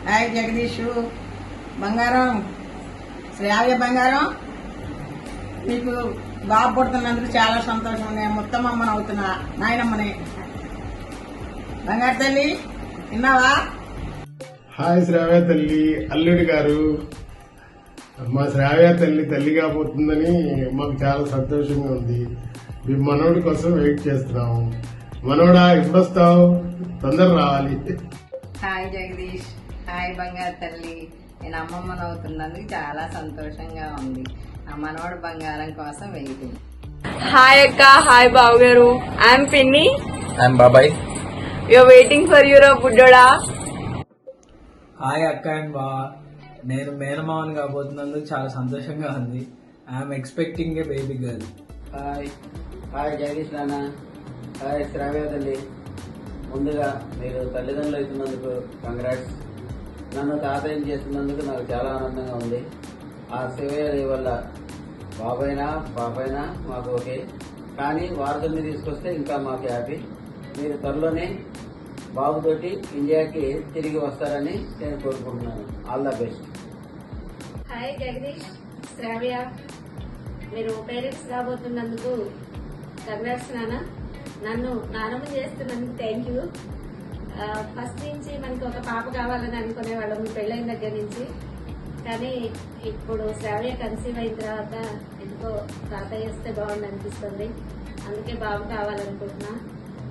Hi Jagadish బంగారం, శ్రావ్య బంగారం, నీకు బాబు పుడుతున్నందుకు చాలా సంతోషం. నేను మొత్తం అమ్మని అవుతున్నా, నాయనమ్మని. బంగారు తల్లి విన్నావా? హాయ్ శ్రావ్య తల్లి, అల్లుడి గారు. మా శ్రావ్య తల్లి తల్లి కాబోతుందని మాకు చాలా సంతోషంగా ఉంది. మీ మనోడి కోసం వెయిట్ చేస్తున్నాము. మనోడా ఎప్పుడు వస్తావు? తొందర రావాలి. హాయ్ జగదీష్, హాయ్ బంగారు తల్లి. నేను అమ్మమ్మను అవుతున్నందుకు చాలా సంతోషంగా ఉంది. ఆ మనోడు బంగారం కోసం వెయిటింగ్. హాయ్ అక్క, హాయ్ బావు గారు. ఐఎమ్ పిన్ని. ఐఎమ్ బాబాయ్. యూఆర్ వెయిటింగ్ ఫర్ యూర్ బుడ్డోడా. హాయ్ అక్క అండ్ బా, నేను మేనమావన్ కాబోతున్నందుకు చాలా సంతోషంగా ఉంది. I'm expecting a baby girl. Hi hi Jagadish నాన్న, హాయ్ శ్రావ్య తల్లి. ముందుగా మీరు తల్లిదండ్రులు అవుతున్నందుకు కంగ్రాట్స్. నన్ను తాతయ్యం చేస్తున్నందుకు నాకు చాలా ఆనందంగా ఉంది. ఆ శివయ్య వల్ల బాబైనా పాపైనా మాకు ఓకే, కానీ వారసుల్ని తీసుకొస్తే ఇంకా మాకు హ్యాపీ. మీరు త్వరలోనే బాబుతోటి ఇండియాకి తిరిగి వస్తారని నేను కోరుకుంటున్నాను. All the best. Hi Jagadish, Shravya, మీరు పేరెంట్స్ కాబోతున్నందుకు కంగ్రాట్స్ నాన్న. నన్ను నానమ్మ చేస్తున్నందుకు థ్యాంక్ యూ. ఫస్ట్ నుంచి మనకి ఒక పాప కావాలని అనుకునేవాళ్ళం పెళ్ళైన దగ్గర నుంచి, కానీ ఇప్పుడు శ్రావ్య కన్సీవ్ అయిన తర్వాత ఎందుకో తాతయ్య వస్తే బాగుంది అనిపిస్తుంది. అందుకే బాబు కావాలనుకుంటున్నా.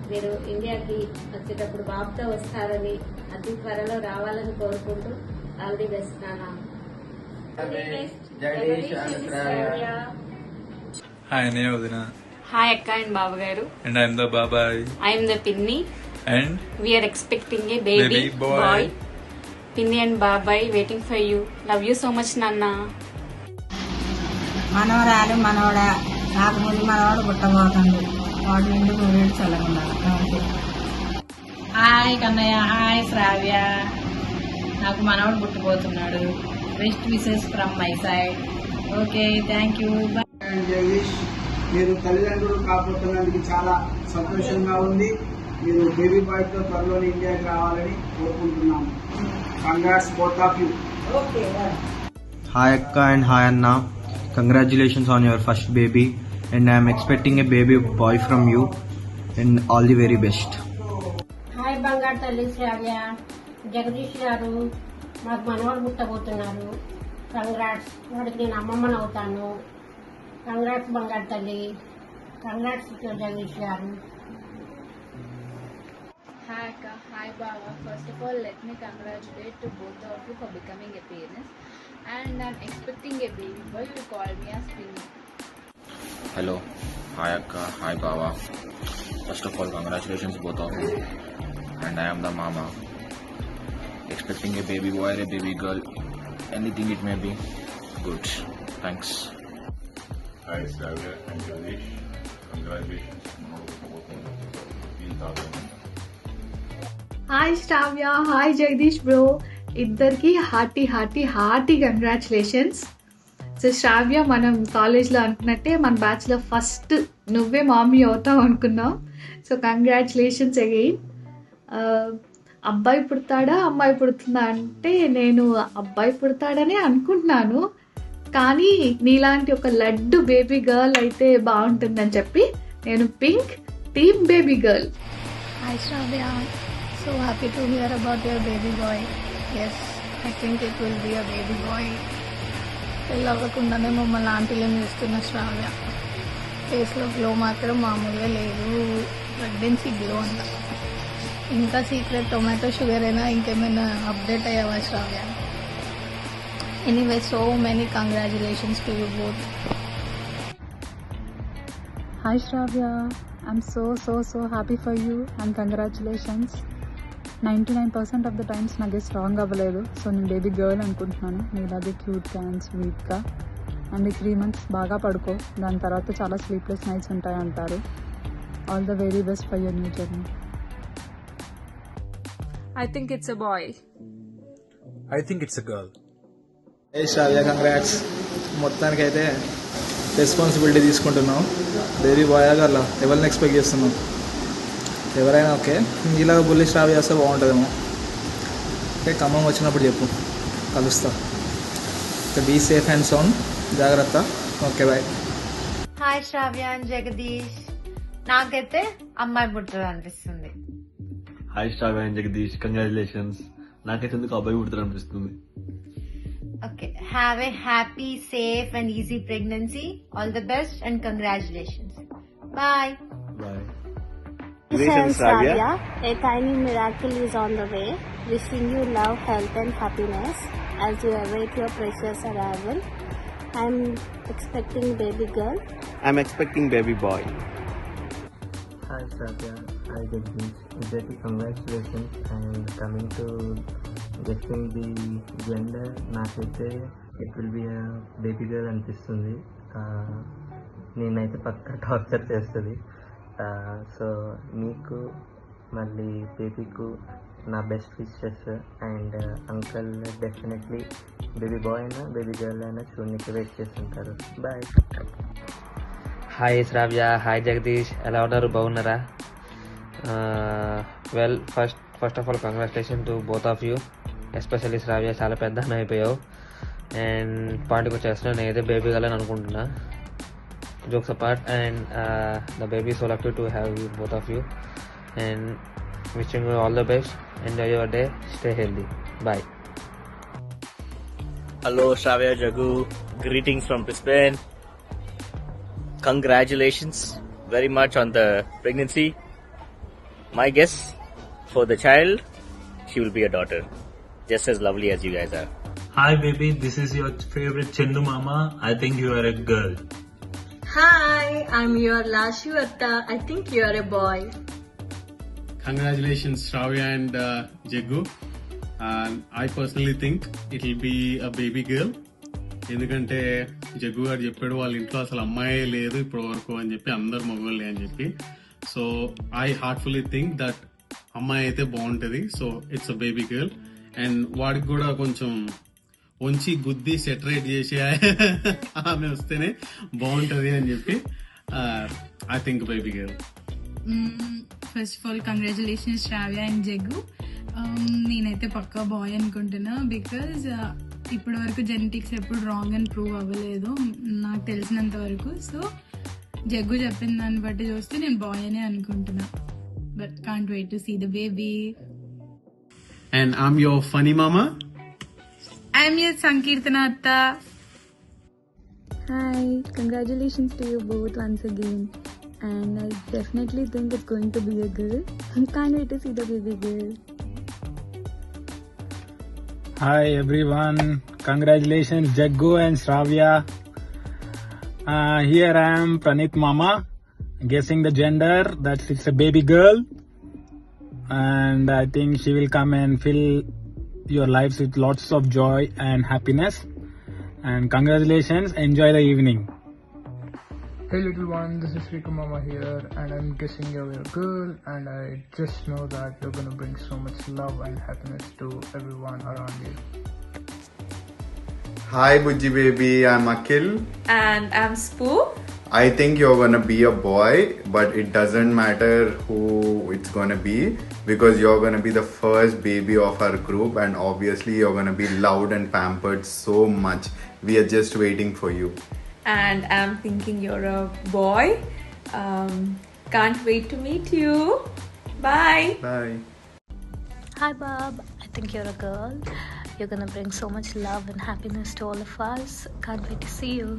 మీరు ఇండియాకి వచ్చేటప్పుడు బాబుతో వస్తారని, అతి త్వరలో రావాలని కోరుకుంటూ ఆల్ ది బెస్ట్ నాన్న. Jagadish and Sravya. హాయ్ నేను వదిన. హాయ్ అక్క అండ్ బాబు గారు. అండ్ ఐఎమ్ ద బాబాయ్. ఐఎమ్ ద పిన్ని. And we're expecting a baby Baby boy. Bye. పిన్ని అండ్ బాబాయ్ waiting for you. Love you so much నాన్న. మనవరాలు మనవడా, నాకు ముందు మనవాడు పుట్టబోతుంది. వాడు నిండు నూరేడు చల్లకుండా. Hi Kannayya, hi Shravya. నాకు మనోడు పుట్టిపోతున్నాడు. Best wishes from my side. Okay, thank you. Jagadish, మీరు తల్లిదండ్రులు కాబోతున్నందుకు చాలా సంతోషంగా ఉంది. మీరు బేబీ బాయ్ తో త్వరలోనే ఇండియాకి రావాలని కోరుకుంటున్నాము. Congrats both of you. Hi Akka and hi Anna. Congratulations on your first baby and I am expecting a baby boy from you and all the very best. Hi బంగారు తల్లి శ్రావ్య, జగదీష్ గారు, మాకు మనవాడు పుట్టబోతున్నారు. కంగ్రాట్స్. వాడికి నేను అమ్మమ్మని అవుతాను. కంగ్రాట్స్ బంగారు తల్లి. కంగ్రాట్స్ జగదీష్ గారు. Hi Akka, hi Baba. First of all, let me congratulate to both of you for becoming a parents. And I'm expecting a baby boy. You call me as Pinny. Hello. Hi Akka. Hi Baba. First of all, congratulations both of you. And I am the mama. Expecting a baby boy or a baby girl. Anything it may be. Good. Thanks. Hi Shravya and Jagadish, congratulations. Hi Shravya, hi Jagadish bro. ఇద్దరికి hearty congratulations. So Shravya, మనం కాలేజ్లో అనుకున్నట్టే మన బ్యాచ్లో first నువ్వే మామీ అవుతావు అనుకున్నాం. So congratulations again. అబ్బాయి పుడతాడా అమ్మాయి పుడుతుందా అంటే నేను అబ్బాయి పుడతాడనే అనుకుంటున్నాను, కానీ నీలాంటి ఒక లడ్డు బేబీ గర్ల్ అయితే బాగుంటుందని చెప్పి నేను pink team baby girl. Hi Shravya, so happy to hear about your baby boy. Yes, I think it will be a baby boy. పెళ్ళవ్వకుండానే మమ్మల్ని ఆంటీలను చూస్తున్న శ్రావ్య. ఫేస్లో గ్లో మాత్రం మామూలుగా లేదు, ప్రెగ్నెన్సీ గ్లో అంట. ఇంకా సీక్రెట్ టొమాటో షుగర్ అయినా ఇంకేమైనా అప్డేట్ అయ్యావా Shravya? Anyway, so many congratulations to you both. Hi Shravya, I'm so happy for you and congratulations. 99% of the times నాకు స్ట్రాంగ్ అవ్వలేదు, సో నేను బేబీ గర్ల్ అనుకుంటున్నాను. నీలాగే క్యూట్గా అండ్ స్వీట్గా. అండ్ 3 months బాగా పడుకో, దాని తర్వాత చాలా స్లీప్లెస్ నైట్స్ ఉంటాయి అంటారు. All the very best for your new journey. I think it's a boy. I think it's a girl. Hey Shravya, congrats. మొత్తానికైతే రెస్పాన్సిబిలిటీ తీసుకుంటున్నాం. బేబీ బాయ్ గర్లా ఎవరిని ఎక్స్పెక్ట్ చేస్తున్నాం? ఎవరైనా ఓకే, ఇలా బుల్లి శ్రావ్య చేస్తే బాగుంటుందేమో. ఓకే, ఖమ్మం వచ్చినప్పుడు చెప్పు, కలుస్తా. Okay, be safe and sound, జాగ్రత్త. Okay, bye. Hi Shravya and Jagadish. నాకైతే అమ్మాయి పుట్టరు అనిపిస్తుంది. Hi Shravya and Jagadish, congratulations. నాకైతే ఎందుకు అబ్బాయి పుడతారు అనిపిస్తుంది. Okay, have a happy, safe and easy pregnancy. All the best and congratulations. Bye. Bye. Shravya, a tiny miracle is on the way. Wishing you love, health and happiness as you await your precious arrival. I'm expecting baby girl. I'm expecting baby boy. Hi Shravya, hi Jagdish. Exactly, congratulations. And coming to guessing the gender, నాకైతే it will be a baby girl అనిపిస్తుంది. నేనైతే పక్కా torture చేస్తుంది. So నీకు మళ్ళీ బేబీకు నా best wishes. And uncle definitely baby boy అయినా baby girl అయినా చూడడానికి వెయిట్ చేస్తుంటారు. Bye. Hi Shravya, hi Jagadish, ఎలా ఉన్నారు? బాగున్నారా? Well, first of all congratulation to both of you. Especially Shravya, చాలా పెద్ద అయిపోయావు. అండ్ పాయింట్కి వచ్చేస్తున్నా, నేనైతే బేబీ గర్ల్ అని అనుకుంటున్నా. Jokes apart, and the baby is so lucky to have you, both of you, and wishing you all the best. Enjoy your day, stay healthy. Bye. Hello Shravya, Jagu, greetings from Brisbane. Congratulations very much on the pregnancy. My guess for the child, she will be a daughter, just as lovely as you guys are. Hi baby, this is your favorite Chendu Mama. I think you are a girl. Hi, I'm your Lashu Atta. I think you are a boy. Congratulations, Shravya and Jagu. I personally think it will be a baby girl. ఎందుకంటే jug గారు చెప్పాడు వాళ్ళ ఇంట్లో అసలు అమ్మాయి లేదు ఇప్పటి వరకు అని చెప్పి, అందరు మగవాళ్ళే అని చెప్పి. So I heartfully think that అమ్మాయి అయితే బాగుంటుంది. So it's a baby girl. And వాడికి కూడా కొంచెం వంచి గుద్ది సెటరేట్ చేసి ఆమె వస్తేనే బాగుంటది అని చెప్పి I think baby girl. First of all congratulations Shravya and Jaggu. నేనైతే పక్కా బాయ్ అనుకుంటున్నా. బికాజ్ ఇప్పటి వరకు జెనెటిక్స్ ఎప్పుడు రాంగ్ అని ప్రూవ్ అవ్వలేదు నాకు తెలిసినంత వరకు. సో జగ్గు చెప్పిన దాన్ని బట్టి చూస్తే నేను బాయ్ అనే అనుకుంటున్నా. But can't wait to see the baby. And I'm your funny mama. I'm your Sankirtana Atta. Hi, congratulations to you both once again. And I definitely think it's going to be a girl. I can't wait to see the baby girl. Hi everyone, congratulations Jaggu and Shravya. Here I am, Pranit Mama, guessing the gender, that it's a baby girl. And I think she will come and fill your lives with lots of joy and happiness. And congratulations, enjoy the evening. Hey little one, this is Riku Mama here, and I'm guessing you're a girl, and I just know that you're gonna bring so much love and happiness to everyone around you. Hi Bujji baby, I'm Akhil. And I'm Spoo. I think you're gonna be a boy, but it doesn't matter who it's gonna be, because you're gonna be the first baby of our group, and obviously you're gonna be loved and pampered so much. We are just waiting for you. And I'm thinking you're a boy. Can't wait to meet you. Bye. Bye. Hi Bob, I think you're a girl. You're gonna bring so much love and happiness to all of us. Can't wait to see you.